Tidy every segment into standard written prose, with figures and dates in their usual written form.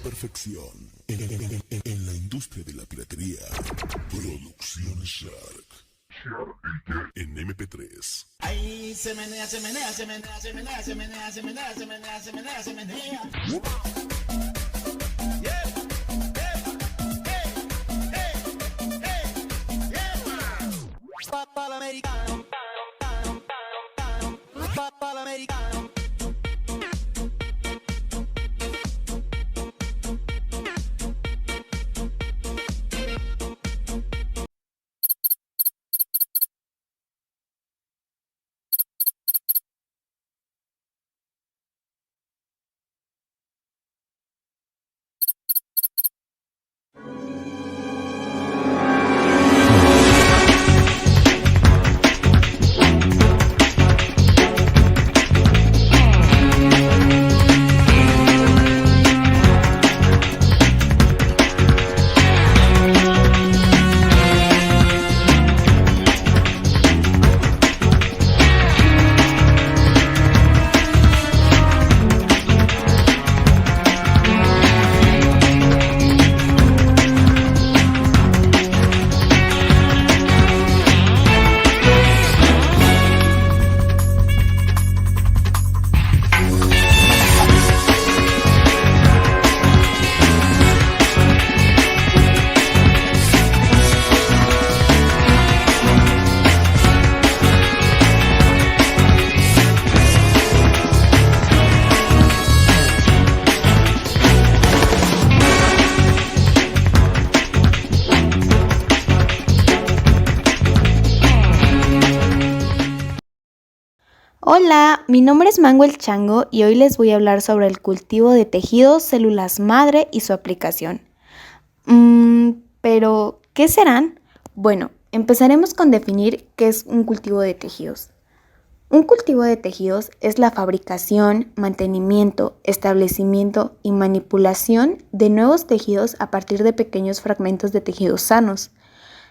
perfección en la industria de la piratería. Producciones Shark. En MP3. Ahí se menea, se menea, se menea, se menea, se menea, se menea, se menea, se menea, se menea. Papa l'americano, papa l'americano. Hola, mi nombre es Mango el Chango y hoy les voy a hablar sobre el cultivo de tejidos, células madre y su aplicación. Pero, ¿qué serán? Bueno, empezaremos con definir qué es un cultivo de tejidos. Un cultivo de tejidos es la fabricación, mantenimiento, establecimiento y manipulación de nuevos tejidos a partir de pequeños fragmentos de tejidos sanos,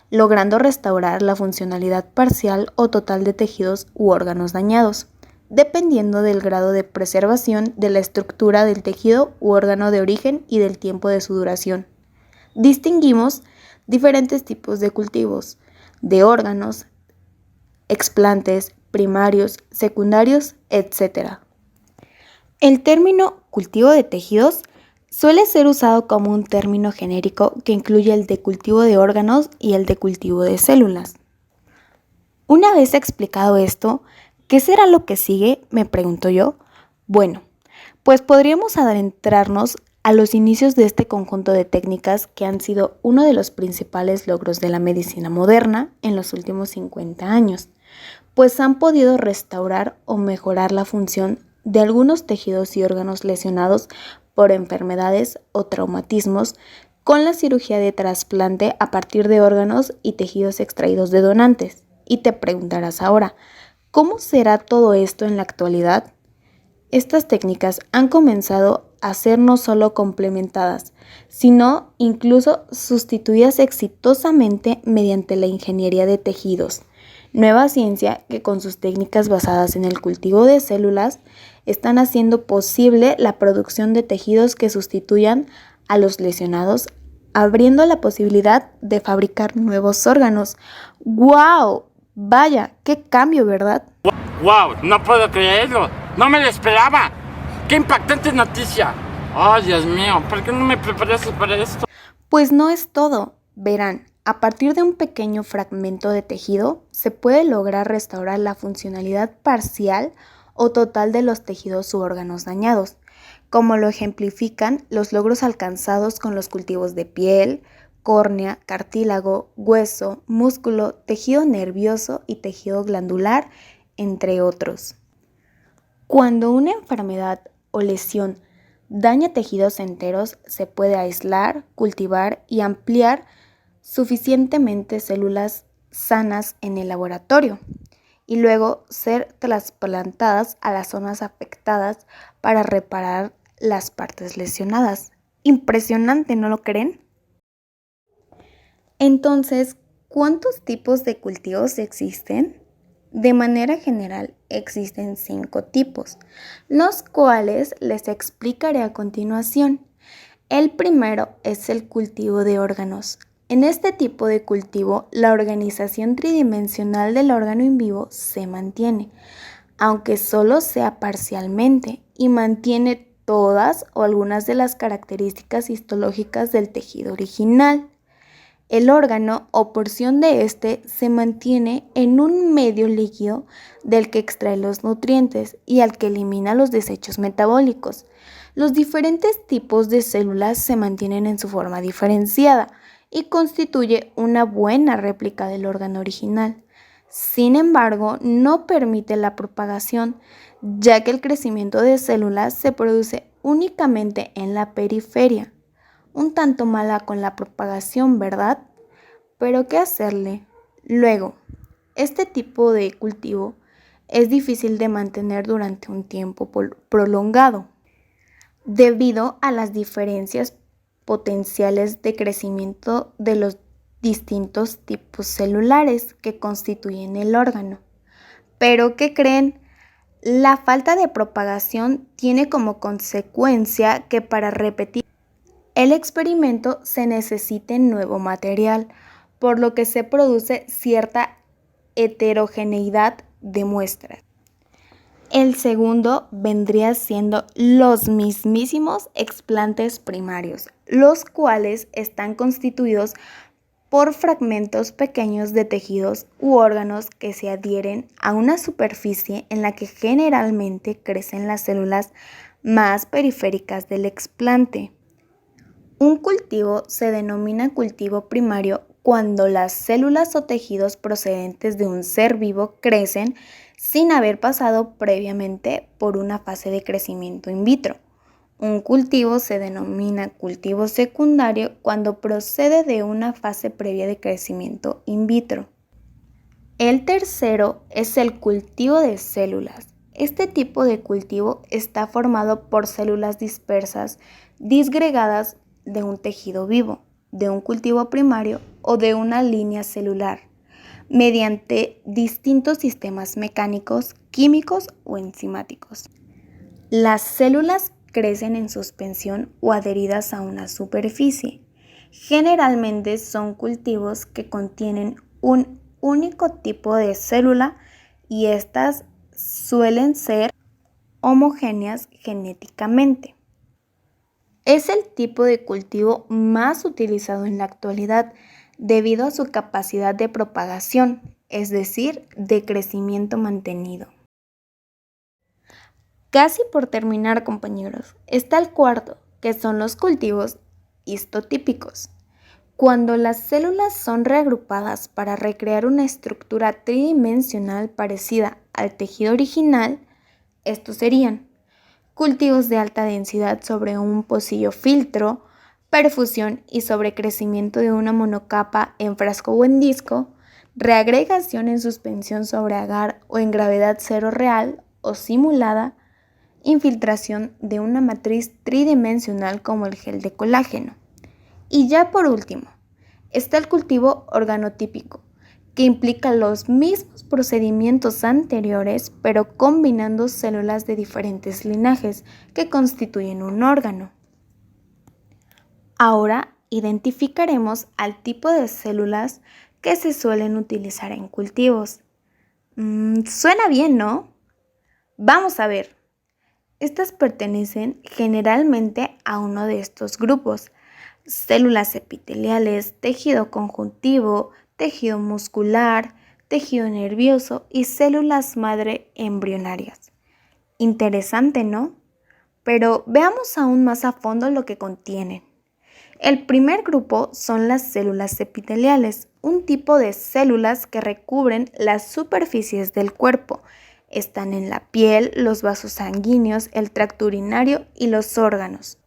logrando restaurar la funcionalidad parcial o total de tejidos u órganos dañados, dependiendo del grado de preservación de la estructura del tejido u órgano de origen y del tiempo de su duración. Distinguimos diferentes tipos de cultivos, de órganos, explantes, primarios, secundarios, etc. El término cultivo de tejidos suele ser usado como un término genérico que incluye el de cultivo de órganos y el de cultivo de células. Una vez explicado esto, ¿qué será lo que sigue?, me pregunto yo. Bueno, pues podríamos adentrarnos a los inicios de este conjunto de técnicas que han sido uno de los principales logros de la medicina moderna en los últimos 50 años, pues han podido restaurar o mejorar la función de algunos tejidos y órganos lesionados por enfermedades o traumatismos con la cirugía de trasplante a partir de órganos y tejidos extraídos de donantes. Y te preguntarás ahora, ¿cómo será todo esto en la actualidad? Estas técnicas han comenzado a ser no solo complementadas, sino incluso sustituidas exitosamente mediante la ingeniería de tejidos, nueva ciencia que con sus técnicas basadas en el cultivo de células están haciendo posible la producción de tejidos que sustituyan a los lesionados, abriendo la posibilidad de fabricar nuevos órganos. ¡Wow! Vaya, qué cambio, ¿verdad? ¡Wow! No puedo creerlo. No me lo esperaba. ¡Qué impactante noticia! ¡Oh, Dios mío! ¿Por qué no me preparaste para esto? Pues no es todo. Verán, a partir de un pequeño fragmento de tejido se puede lograr restaurar la funcionalidad parcial o total de los tejidos u órganos dañados, como lo ejemplifican los logros alcanzados con los cultivos de piel, córnea, cartílago, hueso, músculo, tejido nervioso y tejido glandular, entre otros. Cuando una enfermedad o lesión daña tejidos enteros, se puede aislar, cultivar y ampliar suficientemente células sanas en el laboratorio y luego ser trasplantadas a las zonas afectadas para reparar las partes lesionadas. Impresionante, ¿no lo creen? Entonces, ¿cuántos tipos de cultivos existen? De manera general, existen 5 tipos, los cuales les explicaré a continuación. El primero es el cultivo de órganos. En este tipo de cultivo, la organización tridimensional del órgano in vivo se mantiene, aunque solo sea parcialmente, y mantiene todas o algunas de las características histológicas del tejido original. El órgano o porción de este se mantiene en un medio líquido del que extrae los nutrientes y al que elimina los desechos metabólicos. Los diferentes tipos de células se mantienen en su forma diferenciada y constituye una buena réplica del órgano original. Sin embargo, no permite la propagación, ya que el crecimiento de células se produce únicamente en la periferia. Un tanto mala con la propagación, ¿verdad? Pero ¿qué hacerle? Luego, este tipo de cultivo es difícil de mantener durante un tiempo prolongado, debido a las diferencias potenciales de crecimiento de los distintos tipos celulares que constituyen el órgano. Pero ¿qué creen? La falta de propagación tiene como consecuencia que para repetir el experimento se necesite nuevo material, por lo que se produce cierta heterogeneidad de muestras. El segundo vendría siendo los mismísimos explantes primarios, los cuales están constituidos por fragmentos pequeños de tejidos u órganos que se adhieren a una superficie en la que generalmente crecen las células más periféricas del explante. Un cultivo se denomina cultivo primario cuando las células o tejidos procedentes de un ser vivo crecen sin haber pasado previamente por una fase de crecimiento in vitro. Un cultivo se denomina cultivo secundario cuando procede de una fase previa de crecimiento in vitro. El tercero es el cultivo de células. Este tipo de cultivo está formado por células dispersas, disgregadas de un tejido vivo, de un cultivo primario o de una línea celular, mediante distintos sistemas mecánicos, químicos o enzimáticos. Las células crecen en suspensión o adheridas a una superficie. Generalmente son cultivos que contienen un único tipo de célula y estas suelen ser homogéneas genéticamente. Es el tipo de cultivo más utilizado en la actualidad debido a su capacidad de propagación, es decir, de crecimiento mantenido. Casi por terminar, compañeros, está el cuarto, que son los cultivos histotípicos. Cuando las células son reagrupadas para recrear una estructura tridimensional parecida al tejido original, estos serían cultivos de alta densidad sobre un pocillo filtro, perfusión y sobrecrecimiento de una monocapa en frasco o en disco, reagregación en suspensión sobre agar o en gravedad cero real o simulada, infiltración de una matriz tridimensional como el gel de colágeno. Y ya por último, está el cultivo organotípico, que implica los mismos procedimientos anteriores, pero combinando células de diferentes linajes que constituyen un órgano. Ahora identificaremos al tipo de células que se suelen utilizar en cultivos. Suena bien, ¿no? Vamos a ver. Estas pertenecen generalmente a uno de estos grupos: células epiteliales, tejido conjuntivo, tejido muscular, tejido nervioso y células madre embrionarias. Interesante, ¿no? Pero veamos aún más a fondo lo que contienen. El primer grupo son las células epiteliales, un tipo de células que recubren las superficies del cuerpo. Están en la piel, los vasos sanguíneos, el tracto urinario y los órganos.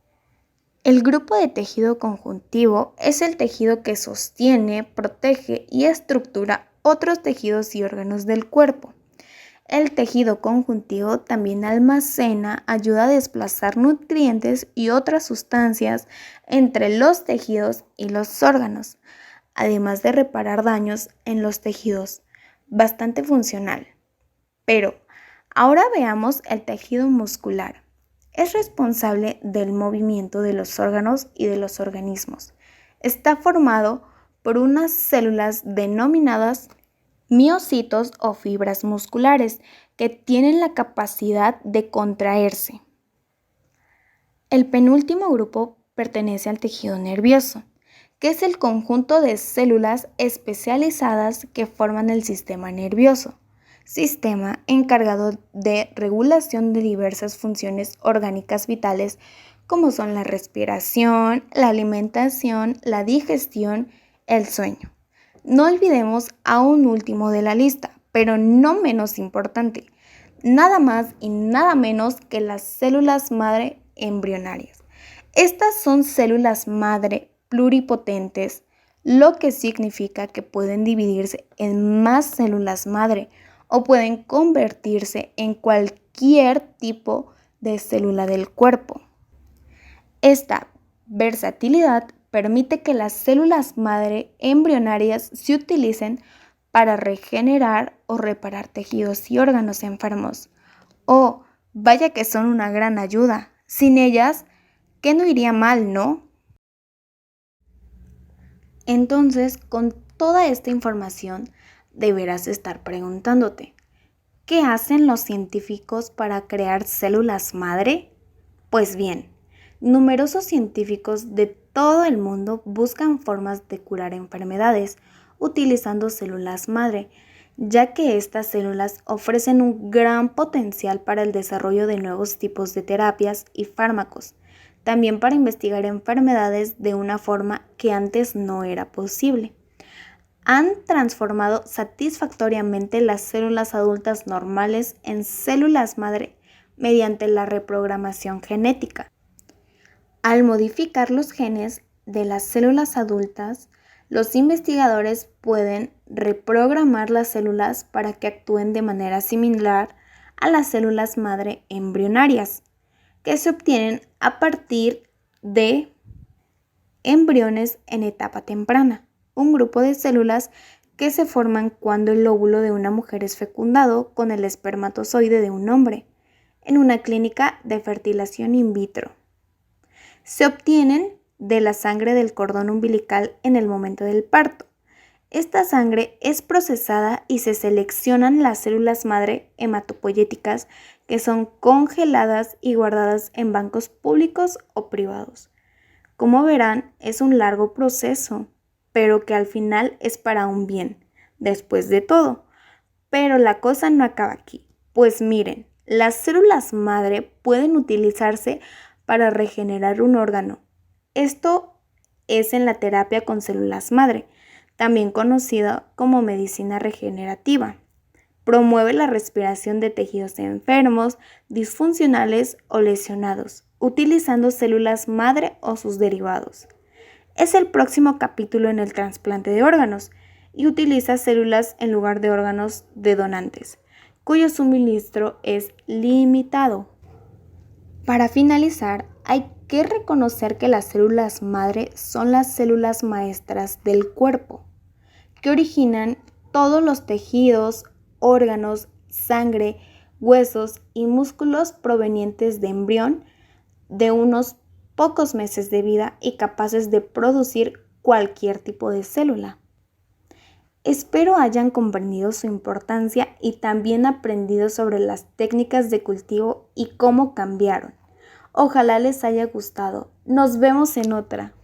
El grupo de tejido conjuntivo es el tejido que sostiene, protege y estructura otros tejidos y órganos del cuerpo. El tejido conjuntivo también almacena, ayuda a desplazar nutrientes y otras sustancias entre los tejidos y los órganos, además de reparar daños en los tejidos. Bastante funcional. Pero ahora veamos el tejido muscular. es responsable del movimiento de los órganos y de los organismos. Está formado por unas células denominadas miocitos o fibras musculares que tienen la capacidad de contraerse. El penúltimo grupo pertenece al tejido nervioso, que es el conjunto de células especializadas que forman el sistema nervioso, sistema encargado de regulación de diversas funciones orgánicas vitales como son la respiración, la alimentación, la digestión, el sueño. No olvidemos a un último de la lista, pero no menos importante, nada más y nada menos que las células madre embrionarias. Estas son células madre pluripotentes, lo que significa que pueden dividirse en más células madre o pueden convertirse en cualquier tipo de célula del cuerpo. Esta versatilidad permite que las células madre embrionarias se utilicen para regenerar o reparar tejidos y órganos enfermos. Oh, vaya que son una gran ayuda. Sin ellas, ¿qué no iría mal, no? Entonces, con toda esta información, deberás estar preguntándote, ¿qué hacen los científicos para crear células madre? Pues bien, numerosos científicos de todo el mundo buscan formas de curar enfermedades utilizando células madre, ya que estas células ofrecen un gran potencial para el desarrollo de nuevos tipos de terapias y fármacos, también para investigar enfermedades de una forma que antes no era posible. Han transformado satisfactoriamente las células adultas normales en células madre mediante la reprogramación genética. Al modificar los genes de las células adultas, los investigadores pueden reprogramar las células para que actúen de manera similar a las células madre embrionarias, que se obtienen a partir de embriones en etapa temprana, un grupo de células que se forman cuando el óvulo de una mujer es fecundado con el espermatozoide de un hombre, en una clínica de fertilización in vitro. Se obtienen de la sangre del cordón umbilical en el momento del parto. Esta sangre es procesada y se seleccionan las células madre hematopoyéticas que son congeladas y guardadas en bancos públicos o privados. Como verán, es un largo proceso, pero que al final es para un bien, después de todo. Pero la cosa no acaba aquí, pues miren, las células madre pueden utilizarse para regenerar un órgano. Esto es en la terapia con células madre, también conocida como medicina regenerativa. Promueve la respiración de tejidos enfermos, disfuncionales o lesionados, utilizando células madre o sus derivados. Es el próximo capítulo en el trasplante de órganos y utiliza células en lugar de órganos de donantes, cuyo suministro es limitado. Para finalizar, hay que reconocer que las células madre son las células maestras del cuerpo, que originan todos los tejidos, órganos, sangre, huesos y músculos provenientes de embrión de unos pocos meses de vida y capaces de producir cualquier tipo de célula. Espero hayan comprendido su importancia y también aprendido sobre las técnicas de cultivo y cómo cambiaron. Ojalá les haya gustado. Nos vemos en otra.